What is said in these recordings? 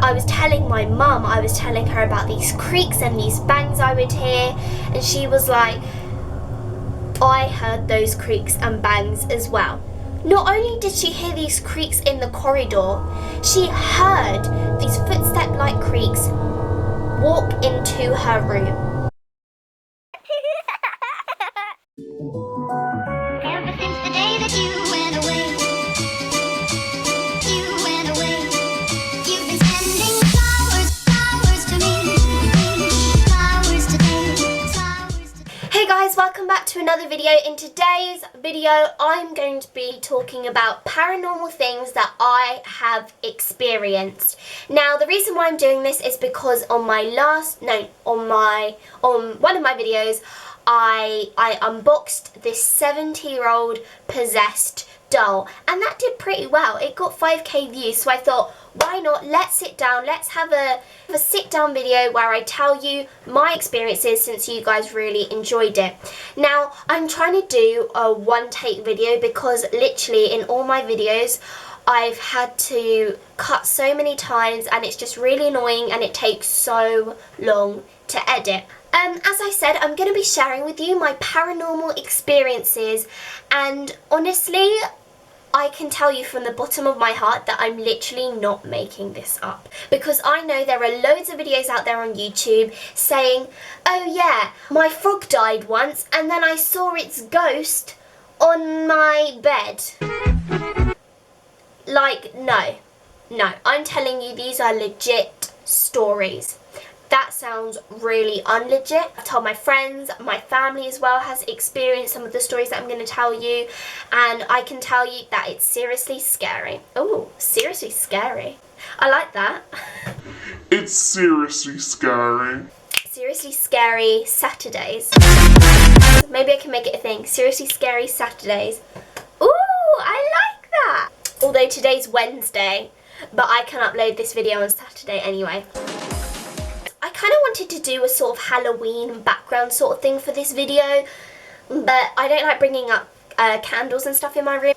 I was telling my mum, I was telling her about these creaks and these bangs I would hear, and she was like, I heard those creaks and bangs as well. Not only did she hear these creaks in the corridor, she heard these footstep-like creaks walk into her room. Ever since the day that you went away, you've been sending flowers to me, flowers today. Hey guys, welcome back to another video. In today's video, I'm going to be talking about paranormal things that I have experienced. Now, the reason why I'm doing this is because on one of my videos, I unboxed this 70-year-old possessed doll, and that did pretty well. It got 5k views, so I thought, why not, let's sit down, let's have a sit down video where I tell you my experiences, since you guys really enjoyed it. Now, I'm trying to do a one-take video because literally in all my videos I've had to cut so many times, and it's just really annoying and it takes so long to edit. As I said, I'm going to be sharing with you my paranormal experiences, and honestly, I can tell you from the bottom of my heart that I'm literally not making this up, because I know there are loads of videos out there on YouTube saying, oh yeah, my frog died once and then I saw its ghost on my bed. Like, no, I'm telling you, these are legit stories. That sounds really unlegit. I've told my friends, my family as well has experienced some of the stories that I'm going to tell you, and I can tell you that it's seriously scary. Oh, seriously scary. I like that. It's seriously scary. Seriously scary Saturdays. Maybe I can make it a thing. Seriously scary Saturdays. Ooh, I like that. Although today's Wednesday, but I can upload this video on Saturday anyway. I kind of wanted to do a sort of Halloween background sort of thing for this video, but I don't like bringing up candles and stuff in my room.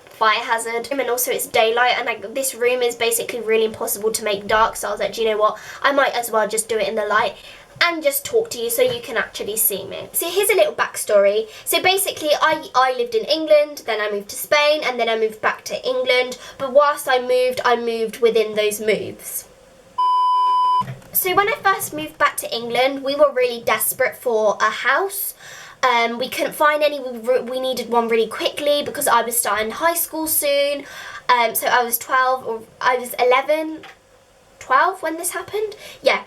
Fire hazard, and also it's daylight, and this room is basically really impossible to make dark, so I was like, do you know what, I might as well just do it in the light and just talk to you so you can actually see me. So here's a little backstory. So basically I lived in England, then I moved to Spain, and then I moved back to England, but whilst I moved within those moves. So when I first moved back to England, we were really desperate for a house. We couldn't find any. We needed one really quickly because I was starting high school soon. So I was 12, or I was 11, 12 when this happened. Yeah.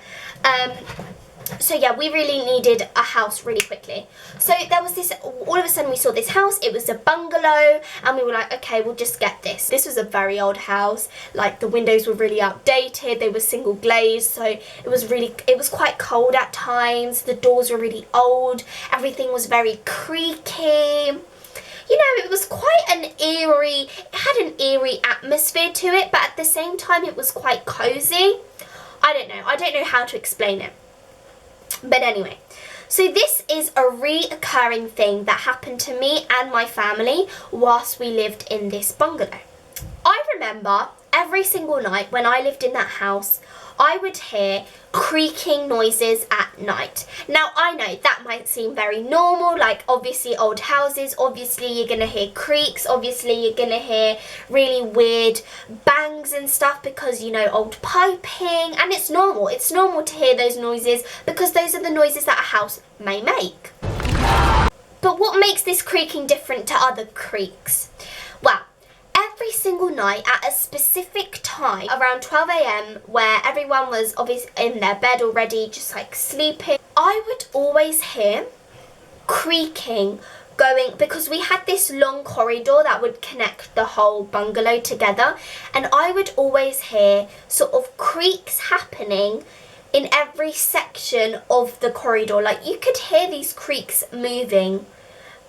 So yeah, we really needed a house really quickly. So there was this, all of a sudden we saw this house. It was a bungalow, and we were like, okay, we'll just get this. This was a very old house. Like, the windows were really outdated. They were single glazed, so it was quite cold at times. The doors were really old. Everything was very creaky. You know, it was quite an eerie, it had an eerie atmosphere to it, but at the same time it was quite cozy. I don't know how to explain it. But anyway, so this is a reoccurring thing that happened to me and my family whilst we lived in this bungalow. I remember every single night when I lived in that house, I would hear creaking noises at night. Now, I know that might seem very normal, like obviously old houses, obviously you're going to hear creaks, obviously you're going to hear really weird bangs and stuff because, you know, old piping, and it's normal. It's normal to hear those noises because those are the noises that a house may make. But what makes this creaking different to other creaks? Well, every single night at a specific time, around 12 AM, where everyone was obviously in their bed already, just like sleeping, I would always hear creaking going, because we had this long corridor that would connect the whole bungalow together, and I would always hear sort of creaks happening in every section of the corridor. Like, you could hear these creaks moving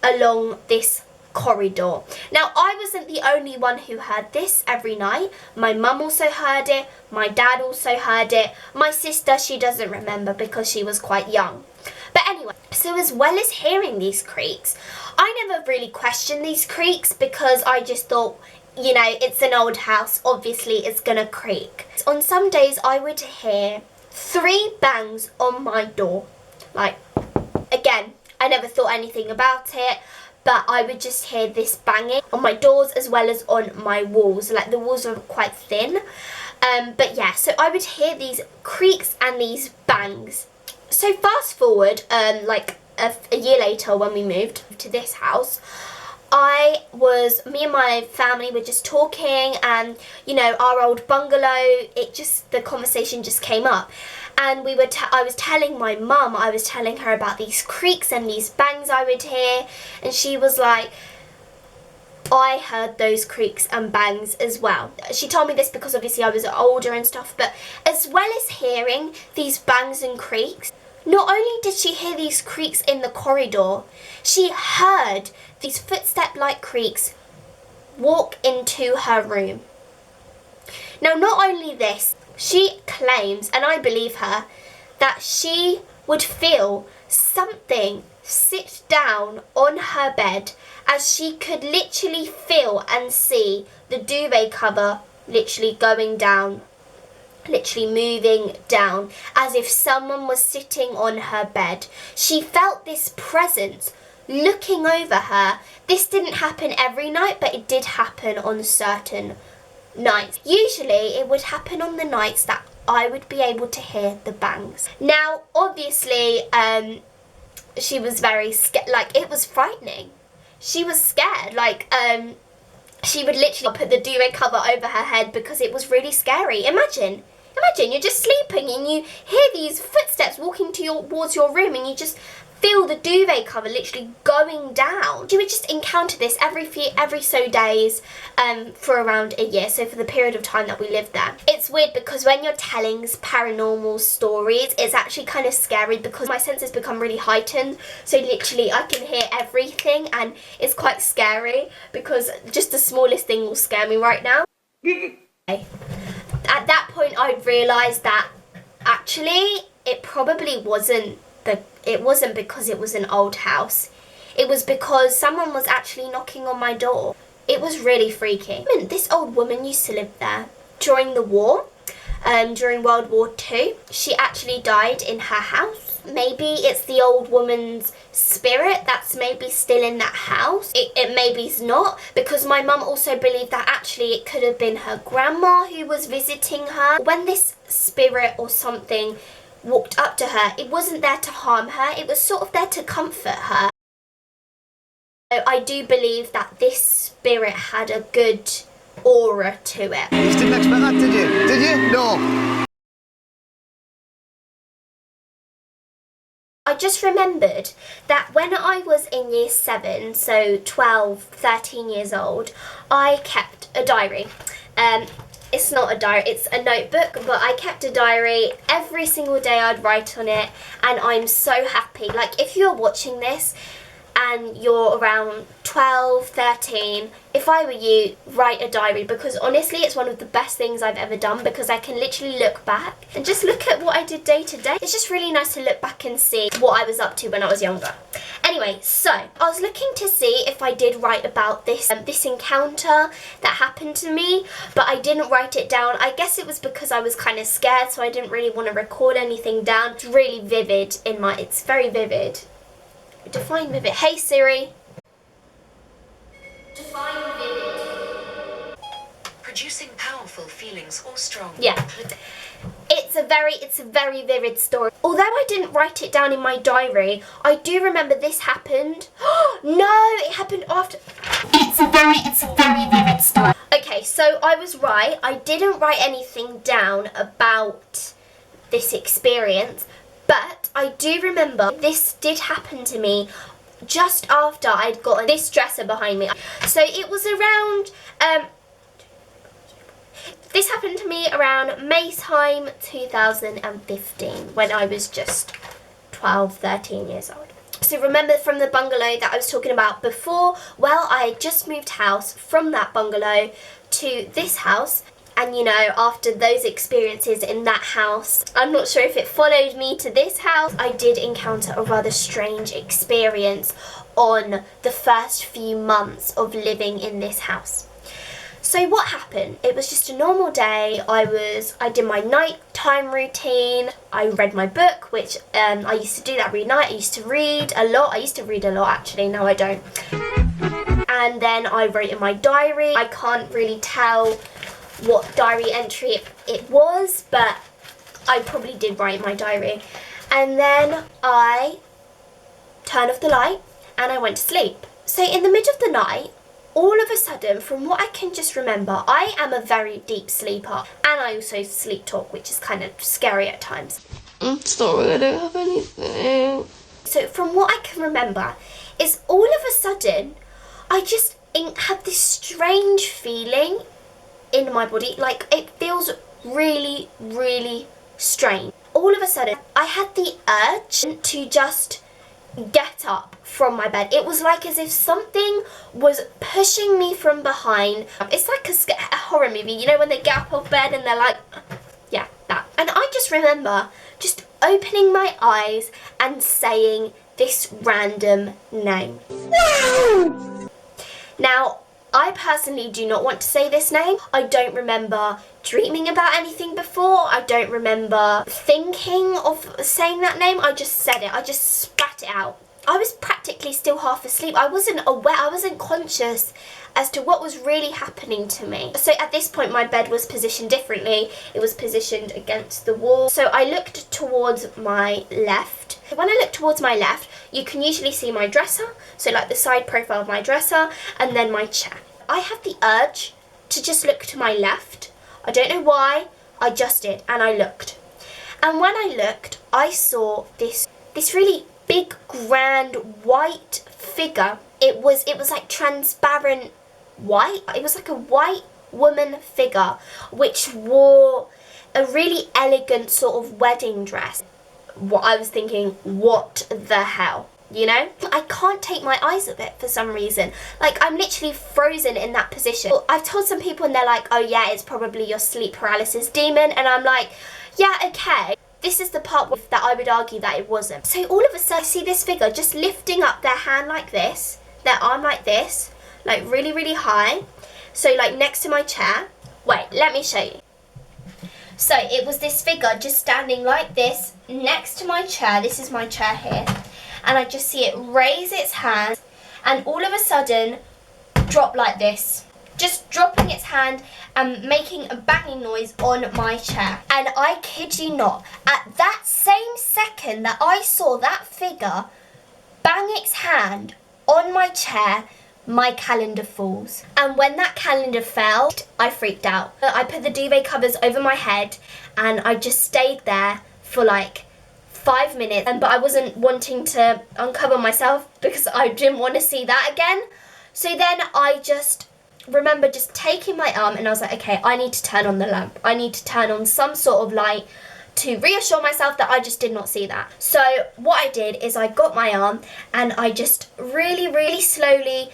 along this corridor. Now, I wasn't the only one who heard this every night. My mum also heard it. My dad also heard it. My sister, she doesn't remember because she was quite young. But anyway, so as well as hearing these creaks, I never really questioned these creaks because I just thought, you know, it's an old house, obviously it's gonna creak. On some days I would hear 3 bangs on my door. Like, again, I never thought anything about it, but I would just hear this banging on my doors as well as on my walls. Like, the walls are quite thin. But yeah, so I would hear these creaks and these bangs. So fast forward, like a year later when we moved to this house, me and my family were just talking, and you know, our old bungalow, the conversation just came up, and I was telling my mum, I was telling her about these creaks and these bangs I would hear, and she was like, I heard those creaks and bangs as well. She told me this because obviously I was older and stuff, but as well as hearing these bangs and creaks, not only did she hear these creaks in the corridor, she heard these footstep-like creaks walk into her room. Now, not only this, she claims, and I believe her, that she would feel something sit down on her bed, as she could literally feel and see the duvet cover literally going down, literally moving down, as if someone was sitting on her bed. She felt this presence looking over her. This didn't happen every night, but it did happen on certain nights. Usually it would happen on the nights that I would be able to hear the bangs. Now, obviously, she was very scared. Like, it was frightening. She was scared. Like, she would literally put the duvet cover over her head because it was really scary. Imagine you're just sleeping and you hear these footsteps walking towards your room, and you just feel the duvet cover literally going down. She would just encounter this every so days for around a year, so for the period of time that we lived there. It's weird because when you're telling paranormal stories, it's actually kind of scary because my senses become really heightened, so literally I can hear everything, and it's quite scary because just the smallest thing will scare me right now. At that point I realised that actually it probably wasn't because it was an old house. It was because someone was actually knocking on my door. It was really freaky. This old woman used to live there during the war, during World War II. She actually died in her house. Maybe it's the old woman's spirit that's maybe still in that house. It maybe's not, because my mum also believed that actually it could have been her grandma who was visiting her. When this spirit or something walked up to her, it wasn't there to harm her, it was sort of there to comfort her. So I do believe that this spirit had a good aura to it. You didn't expect that, did you? Did you? No. I just remembered that when I was in year 7, so 12, 13 years old, I kept a diary. It's not a diary, it's a notebook, but I kept a diary. Every single day I'd write on it, and I'm so happy. Like, if you're watching this and you're around 12, 13, if I were you, write a diary, because honestly it's one of the best things I've ever done, because I can literally look back and just look at what I did day to day. It's just really nice to look back and see what I was up to when I was younger. Anyway, so I was looking to see if I did write about this encounter that happened to me, but I didn't write it down. I guess it was because I was kind of scared, so I didn't really want to record anything down. It's really vivid it's very vivid. Define vivid. Hey Siri. Define vivid. Producing powerful feelings or strong. Yeah. It's a very vivid story. Although I didn't write it down in my diary, I do remember this happened. No, it happened after. It's a very vivid story. Okay, so I was right. I didn't write anything down about this experience, but I do remember this did happen to me just after I'd gotten this dresser behind me. So it was around, this happened to me around May time 2015, when I was just 12, 13 years old. So remember from the bungalow that I was talking about before? Well, I had just moved house from that bungalow to this house. And you know, after those experiences in that house, I'm not sure if it followed me to this house, I did encounter a rather strange experience on the first few months of living in this house. So what happened? It was just a normal day. I did my nighttime routine. I read my book, which I used to do that every night. I used to read a lot. I used to read a lot actually, now I don't. And then I wrote in my diary. I can't really tell what diary entry it was, but I probably did write in my diary. And then I turned off the light and I went to sleep. So in the middle of the night, all of a sudden, from what I can just remember, I am a very deep sleeper, and I also sleep talk, which is kind of scary at times. I'm sorry, I don't have anything. So from what I can remember, is all of a sudden, I just have this strange feeling in my body, like it feels really, really strange. All of a sudden, I had the urge to just get up from my bed. It was like as if something was pushing me from behind. It's like a horror movie, you know, when they get up off bed and they're like, yeah, that. And I just remember just opening my eyes and saying this random name. Now, I personally do not want to say this name. I don't remember dreaming about anything before. I don't remember thinking of saying that name. I just said it. I just spat it out. I was practically still half asleep. I wasn't aware. I wasn't conscious as to what was really happening to me. So at this point, my bed was positioned differently. It was positioned against the wall. So I looked towards my left. When I look towards my left, you can usually see my dresser. So like the side profile of my dresser and then my chair. I had the urge to just look to my left. I don't know why. I just did, and I looked. And when I looked, I saw this really big, grand, white figure. It was like transparent white. It was like a white woman figure which wore a really elegant sort of wedding dress. What I was thinking, what the hell? You know? I can't take my eyes off it for some reason. Like, I'm literally frozen in that position. I've told some people and they're like, oh yeah, it's probably your sleep paralysis demon. And I'm like, yeah, okay. This is the part that I would argue that it wasn't. So all of a sudden, I see this figure just lifting up their hand like this, their arm like this, like really, really high. So like next to my chair. Wait, let me show you. So it was this figure just standing like this next to my chair. This is my chair here. And I just see it raise its hand and all of a sudden drop like this. Just dropping its hand and making a banging noise on my chair. And I kid you not, at that same second that I saw that figure bang its hand on my chair, my calendar falls. And when that calendar fell, I freaked out. I put the duvet covers over my head and I just stayed there for like 5 minutes, but I wasn't wanting to uncover myself because I didn't want to see that again. So then I just remember just taking my arm and I was like, okay, I need to turn on the lamp. I need to turn on some sort of light to reassure myself that I just did not see that. So what I did is I got my arm and I just really, really slowly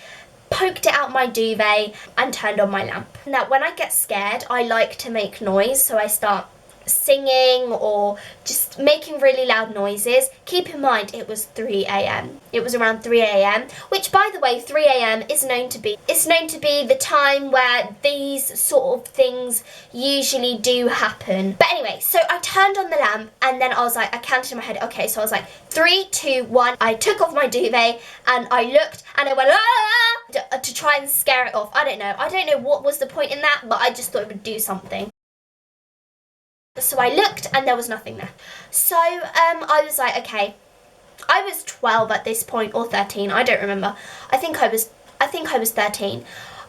poked it out my duvet and turned on my lamp. Now when I get scared, I like to make noise, so I start singing or just making really loud noises. Keep in mind it was 3 a.m. It was around 3 a.m. which, by the way, 3 a.m. is known to be the time where these sort of things usually do happen. But anyway, so I turned on the lamp and then I was like, I counted in my head, okay, so I was like 3, 2, 1. I took off my duvet and I looked and I went ah! to try and scare it off. I don't know what was the point in that, but I just thought it would do something. So I looked and there was nothing there. So I was like, okay, I was 12 at this point or 13, I don't remember. I think I was 13.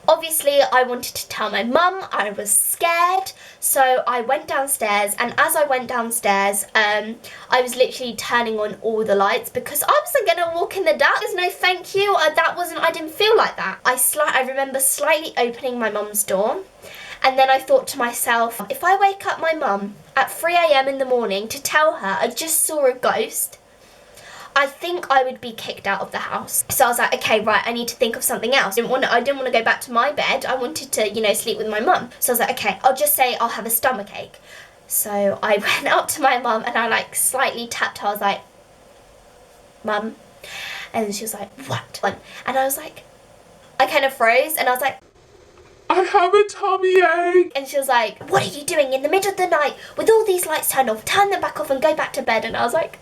Obviously I wanted to tell my mum. I was scared, so I went downstairs, and as I went downstairs I was literally turning on all the lights because I wasn't going to walk in the dark. There's no thank you. I didn't feel like that. I remember slightly opening my mum's door. And then I thought to myself, if I wake up my mum at 3 a.m. in the morning to tell her I just saw a ghost, I think I would be kicked out of the house. So I was like, okay, right, I need to think of something else. I didn't want to go back to my bed. I wanted to, sleep with my mum. So I was like, okay, I'll just say I'll have a stomachache. So I went up to my mum and I slightly tapped her. I was like, Mum. And she was like, what? And I was like, I kind of froze and I was like, I I have a tummy ache. And she was like, what are you doing in the middle of the night with all these lights turned off? Turn them back off and go back to bed. And I was like,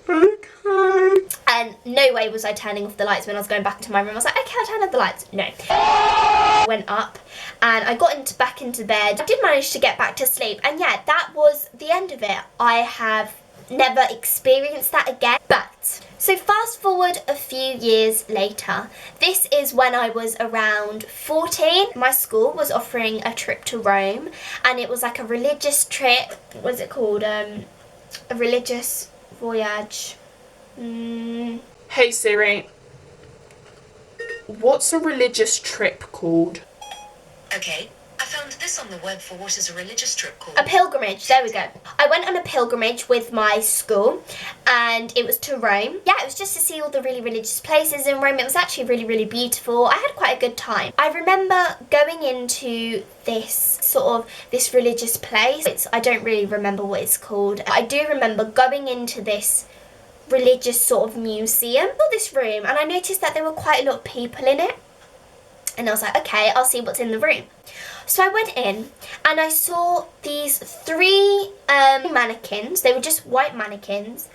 Okay. and no way was I turning off the lights when I was going back into my room. I was like, okay, I'll turn off the lights. No. Went up and I got back into bed. I did manage to get back to sleep. And yeah, that was the end of it. I have never experienced that again. But, so fast forward a few years later. This is when I was around 14. My school was offering a trip to Rome. And it was like a religious trip. What is it called? A religious voyage. Hey Siri, what's a religious trip called? Okay, I found this on the web for what is a religious trip called. A pilgrimage, there we go. I went on a pilgrimage with my school and it was to Rome. Yeah, it was just to see all the really religious places in Rome. It was actually really, really beautiful. I had quite a good time. I remember going into this religious place. I don't really remember what it's called. I do remember going into this religious sort of museum or this room, and I noticed that there were quite a lot of people in it. And I was like, okay, I'll see what's in the room. So I went in and I saw these 3 mannequins. They were just white mannequins.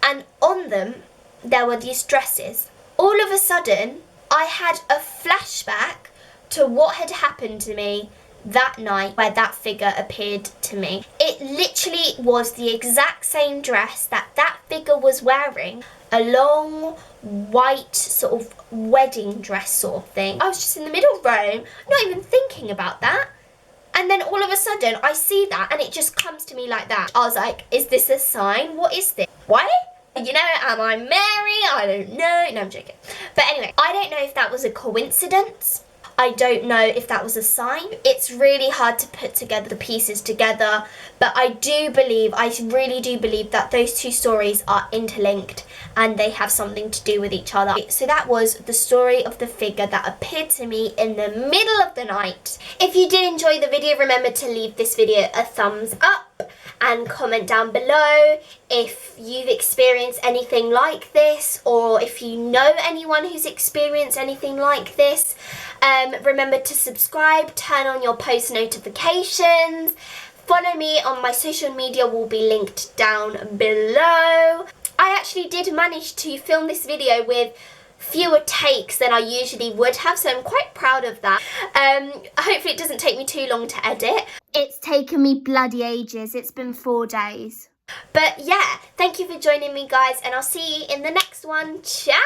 And on them, there were these dresses. All of a sudden, I had a flashback to what had happened to me that night where that figure appeared to me. It literally was the exact same dress that figure was wearing. A long white sort of wedding dress sort of thing. I was just in the middle row, not even thinking about that. And then all of a sudden I see that and it just comes to me like that. I was like, is this a sign? What is this? What? You know, am I Mary? I don't know. No, I'm joking. But anyway, I don't know if that was a coincidence. I don't know if that was a sign. It's really hard to put together the pieces together, but I really do believe that those 2 stories are interlinked and they have something to do with each other. So that was the story of the figure that appeared to me in the middle of the night. If you did enjoy the video, remember to leave this video a thumbs up and comment down below if you've experienced anything like this, or if you know anyone who's experienced anything like this. Remember to subscribe, turn on your post notifications, follow me on my social media, will be linked down below. I actually did manage to film this video with fewer takes than I usually would have, so I'm quite proud of that. Hopefully it doesn't take me too long to edit. It's taken me bloody ages. It's been 4 days. But yeah, thank you for joining me, guys, and I'll see you in the next one. Ciao!